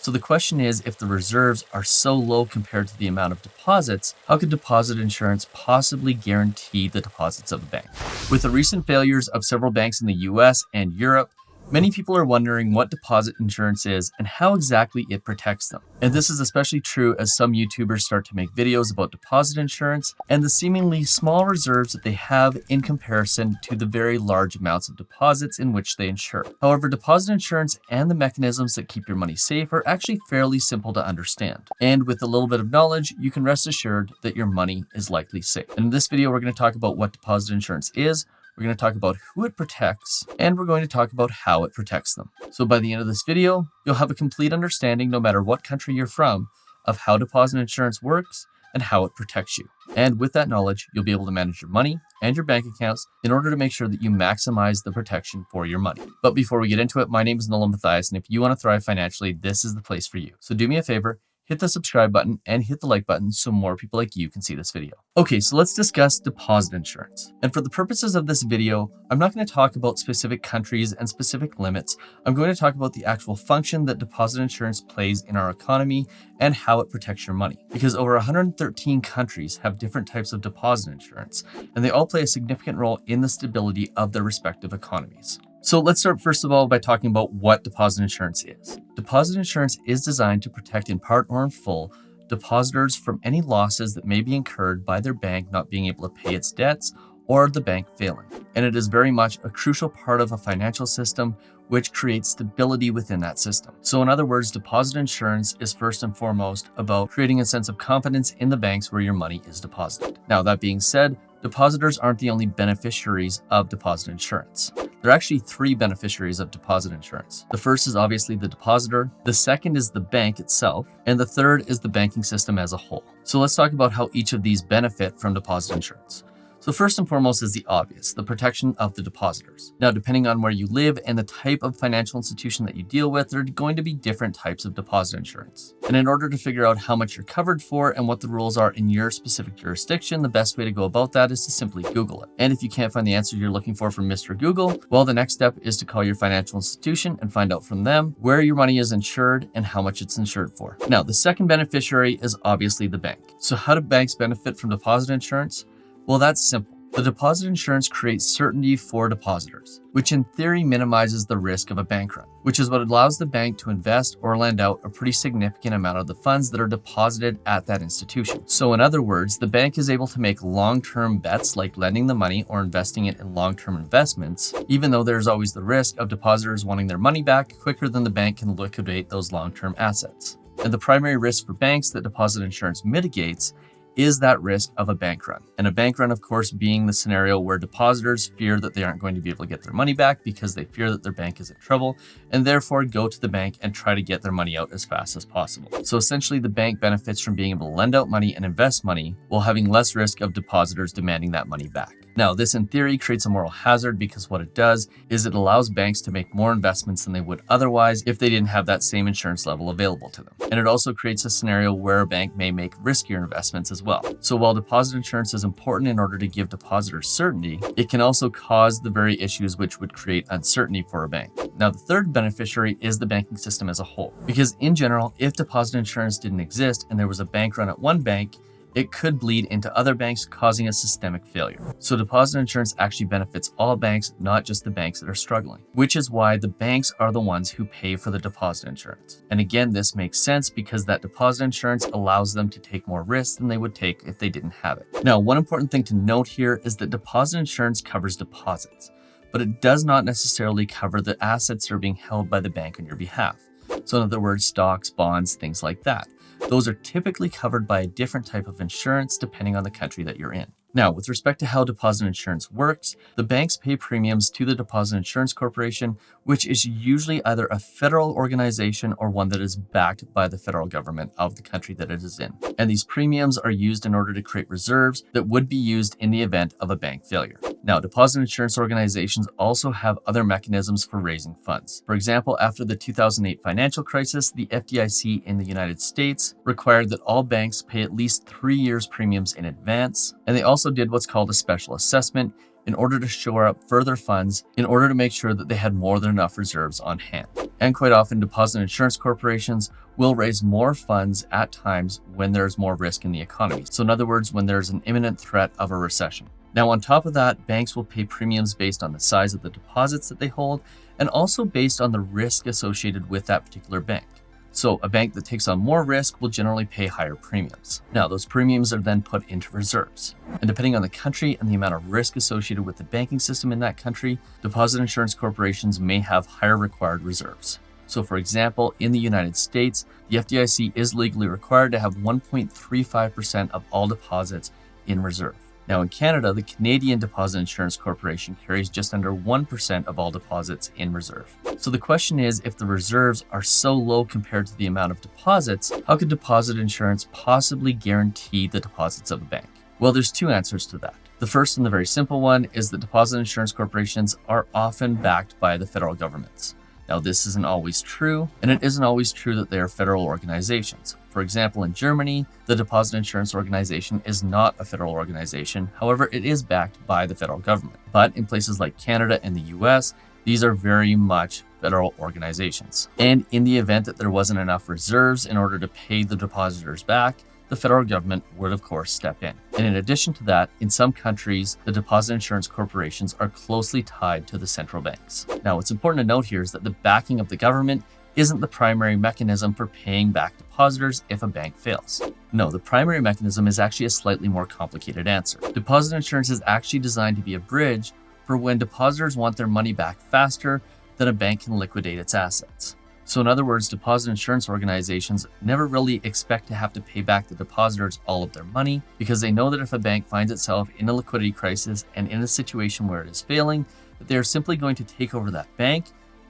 So the question is, if the reserves are so low compared to the amount of deposits, how could deposit insurance possibly guarantee the deposits of a bank? With the recent failures of several banks in the US and Europe, many people are wondering what deposit insurance is and how exactly it protects them. And this is especially true as some YouTubers start to make videos about deposit insurance and the seemingly small reserves that they have in comparison to the very large amounts of deposits in which they insure. However, deposit insurance and the mechanisms that keep your money safe are actually fairly simple to understand. And with a little bit of knowledge, you can rest assured that your money is likely safe. And in this video, we're going to talk about what deposit insurance is. We're going to talk about who it protects, and we're going to talk about how it protects them. So by the end of this video, you'll have a complete understanding, no matter what country you're from, of how deposit insurance works and how it protects you. And with that knowledge, you'll be able to manage your money and your bank accounts in order to make sure that you maximize the protection for your money. But before we get into it, my name is Nolan Matthias, and if you want to thrive financially, this is the place for you. So do me a favor, hit the subscribe button and hit the like button so more people like you can see this video. Okay, so let's discuss deposit insurance. And for the purposes of this video, I'm not going to talk about specific countries and specific limits. I'm going to talk about the actual function that deposit insurance plays in our economy and how it protects your money. Because over 113 countries have different types of deposit insurance, and they all play a significant role in the stability of their respective economies. So let's start first of all by talking about what deposit insurance is. Deposit insurance is designed to protect in part or in full depositors from any losses that may be incurred by their bank not being able to pay its debts or the bank failing. And it is very much a crucial part of a financial system which creates stability within that system. So in other words, deposit insurance is first and foremost about creating a sense of confidence in the banks where your money is deposited. Now, that being said, depositors aren't the only beneficiaries of deposit insurance. There are actually three beneficiaries of deposit insurance. The first is obviously the depositor, the second is the bank itself, and the third is the banking system as a whole. So let's talk about how each of these benefit from deposit insurance. So first and foremost is the obvious, the protection of the depositors. Now, depending on where you live and the type of financial institution that you deal with, there are going to be different types of deposit insurance. And in order to figure out how much you're covered for and what the rules are in your specific jurisdiction, the best way to go about that is to simply Google it. And if you can't find the answer you're looking for from Mr. Google, well, the next step is to call your financial institution and find out from them where your money is insured and how much it's insured for. Now, the second beneficiary is obviously the bank. So how do banks benefit from deposit insurance? Well, that's simple. The deposit insurance creates certainty for depositors, which in theory minimizes the risk of a bank run, which is what allows the bank to invest or lend out a pretty significant amount of the funds that are deposited at that institution. So in other words, the bank is able to make long-term bets like lending the money or investing it in long-term investments, even though there's always the risk of depositors wanting their money back quicker than the bank can liquidate those long-term assets. And the primary risk for banks that deposit insurance mitigates is that risk of a bank run. And a bank run, of course, being the scenario where depositors fear that they aren't going to be able to get their money back because they fear that their bank is in trouble and therefore go to the bank and try to get their money out as fast as possible. So essentially, the bank benefits from being able to lend out money and invest money while having less risk of depositors demanding that money back. Now, this in theory creates a moral hazard because what it does is it allows banks to make more investments than they would otherwise if they didn't have that same insurance level available to them. And it also creates a scenario where a bank may make riskier investments as well. So while deposit insurance is important in order to give depositors certainty, it can also cause the very issues which would create uncertainty for a bank. Now, the third beneficiary is the banking system as a whole. Because in general, if deposit insurance didn't exist and there was a bank run at one bank, it could bleed into other banks, causing a systemic failure. So deposit insurance actually benefits all banks, not just the banks that are struggling, which is why the banks are the ones who pay for the deposit insurance. And again, this makes sense because that deposit insurance allows them to take more risks than they would take if they didn't have it. Now, one important thing to note here is that deposit insurance covers deposits, but it does not necessarily cover the assets that are being held by the bank on your behalf. So in other words, stocks, bonds, things like that. Those are typically covered by a different type of insurance depending on the country that you're in. Now, with respect to how deposit insurance works, the banks pay premiums to the Deposit Insurance Corporation, which is usually either a federal organization or one that is backed by the federal government of the country that it is in. And these premiums are used in order to create reserves that would be used in the event of a bank failure. Now, deposit insurance organizations also have other mechanisms for raising funds. For example, after the 2008 financial crisis, the FDIC in the United States required that all banks pay at least 3 years premiums in advance, and they also did what's called a special assessment in order to shore up further funds in order to make sure that they had more than enough reserves on hand. And quite often, deposit insurance corporations will raise more funds at times when there's more risk in the economy. So in other words, when there's an imminent threat of a recession. Now, on top of that, banks will pay premiums based on the size of the deposits that they hold and also based on the risk associated with that particular bank. So a bank that takes on more risk will generally pay higher premiums. Now, those premiums are then put into reserves. And depending on the country and the amount of risk associated with the banking system in that country, deposit insurance corporations may have higher required reserves. So for example, in the United States, the FDIC is legally required to have 1.35% of all deposits in reserve. Now in Canada, the Canadian Deposit Insurance Corporation carries just under 1% of all deposits in reserve. So the question is, if the reserves are so low compared to the amount of deposits, how could deposit insurance possibly guarantee the deposits of a bank? Well, there's two answers to that. The first and the very simple one is that deposit insurance corporations are often backed by the federal governments. Now, this isn't always true, and it isn't always true that they are federal organizations. For example, in Germany, the Deposit Insurance Organization is not a federal organization. However, it is backed by the federal government. But in places like Canada and the US, these are very much federal organizations. And in the event that there wasn't enough reserves in order to pay the depositors back, the federal government would, of course, step in. And in addition to that, in some countries, the deposit insurance corporations are closely tied to the central banks. Now, what's important to note here is that the backing of the government isn't the primary mechanism for paying back depositors if a bank fails. No, the primary mechanism is actually a slightly more complicated answer. Deposit insurance is actually designed to be a bridge for when depositors want their money back faster than a bank can liquidate its assets. So in other words, deposit insurance organizations never really expect to have to pay back the depositors all of their money because they know that if a bank finds itself in a liquidity crisis and in a situation where it is failing, that they are simply going to take over that bank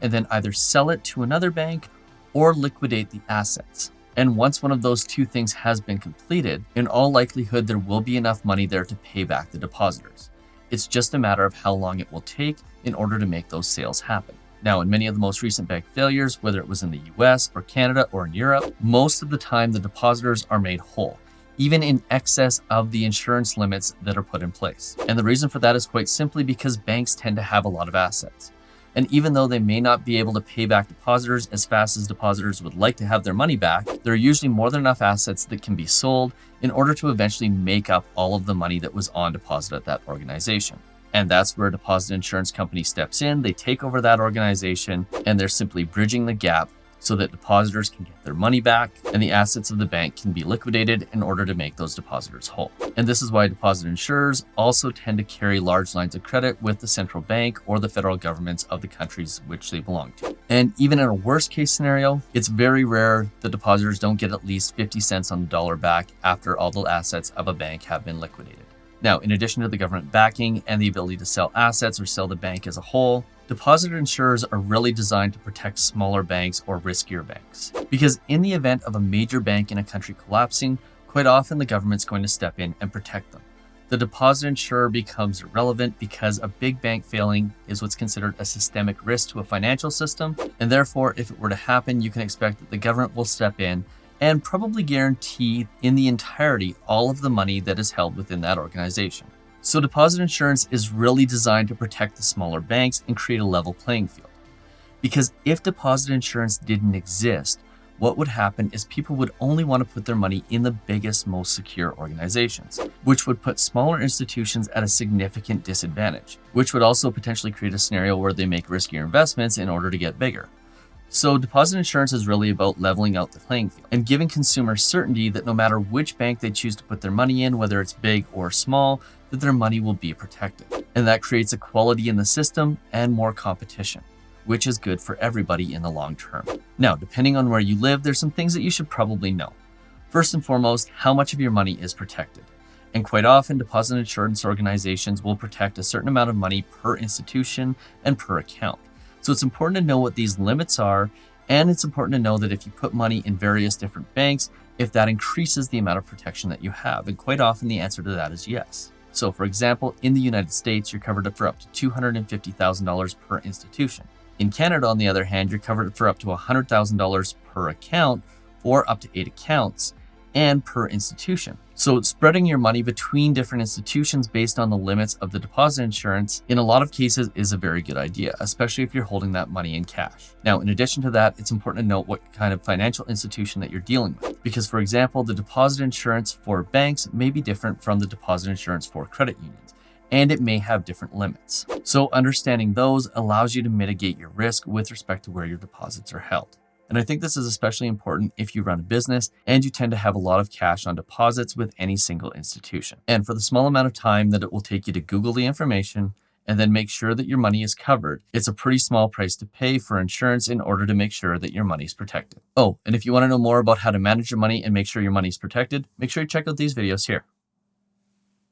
and then either sell it to another bank or liquidate the assets. And once one of those two things has been completed, in all likelihood, there will be enough money there to pay back the depositors. It's just a matter of how long it will take in order to make those sales happen. Now, in many of the most recent bank failures, whether it was in the US or Canada or in Europe, most of the time the depositors are made whole, even in excess of the insurance limits that are put in place. And the reason for that is quite simply because banks tend to have a lot of assets. And even though they may not be able to pay back depositors as fast as depositors would like to have their money back, there are usually more than enough assets that can be sold in order to eventually make up all of the money that was on deposit at that organization. And that's where a deposit insurance company steps in. They take over that organization and they're simply bridging the gap so that depositors can get their money back and the assets of the bank can be liquidated in order to make those depositors whole. And this is why deposit insurers also tend to carry large lines of credit with the central bank or the federal governments of the countries which they belong to. And even in a worst case scenario, it's very rare that depositors don't get at least 50 cents on the dollar back after all the assets of a bank have been liquidated. Now, in addition to the government backing and the ability to sell assets or sell the bank as a whole, deposit insurers are really designed to protect smaller banks or riskier banks. Because in the event of a major bank in a country collapsing, quite often the government's going to step in and protect them. The deposit insurer becomes irrelevant because a big bank failing is what's considered a systemic risk to a financial system, and therefore, if it were to happen, you can expect that the government will step in and probably guarantee in the entirety all of the money that is held within that organization. So deposit insurance is really designed to protect the smaller banks and create a level playing field. Because if deposit insurance didn't exist, what would happen is people would only want to put their money in the biggest, most secure organizations, which would put smaller institutions at a significant disadvantage, which would also potentially create a scenario where they make riskier investments in order to get bigger. So deposit insurance is really about leveling out the playing field and giving consumers certainty that no matter which bank they choose to put their money in, whether it's big or small, that their money will be protected. And that creates equality in the system and more competition, which is good for everybody in the long term. Now, depending on where you live, there's some things that you should probably know. First and foremost, how much of your money is protected. And quite often, deposit insurance organizations will protect a certain amount of money per institution and per account. So it's important to know what these limits are, and it's important to know that if you put money in various different banks, if that increases the amount of protection that you have. And quite often the answer to that is yes. So for example, in the United States, you're covered for up to $250,000 per institution. In Canada, on the other hand, you're covered for up to $100,000 per account or up to 8 accounts. and per institution. So spreading your money between different institutions based on the limits of the deposit insurance in a lot of cases is a very good idea, especially if you're holding that money in cash. Now, in addition to that, it's important to note what kind of financial institution that you're dealing with. Because for example, the deposit insurance for banks may be different from the deposit insurance for credit unions, and it may have different limits. So understanding those allows you to mitigate your risk with respect to where your deposits are held. And I think this is especially important if you run a business and you tend to have a lot of cash on deposits with any single institution. And for the small amount of time that it will take you to Google the information and then make sure that your money is covered, it's a pretty small price to pay for insurance in order to make sure that your money is protected. Oh, and if you want to know more about how to manage your money and make sure your money is protected, make sure you check out these videos here.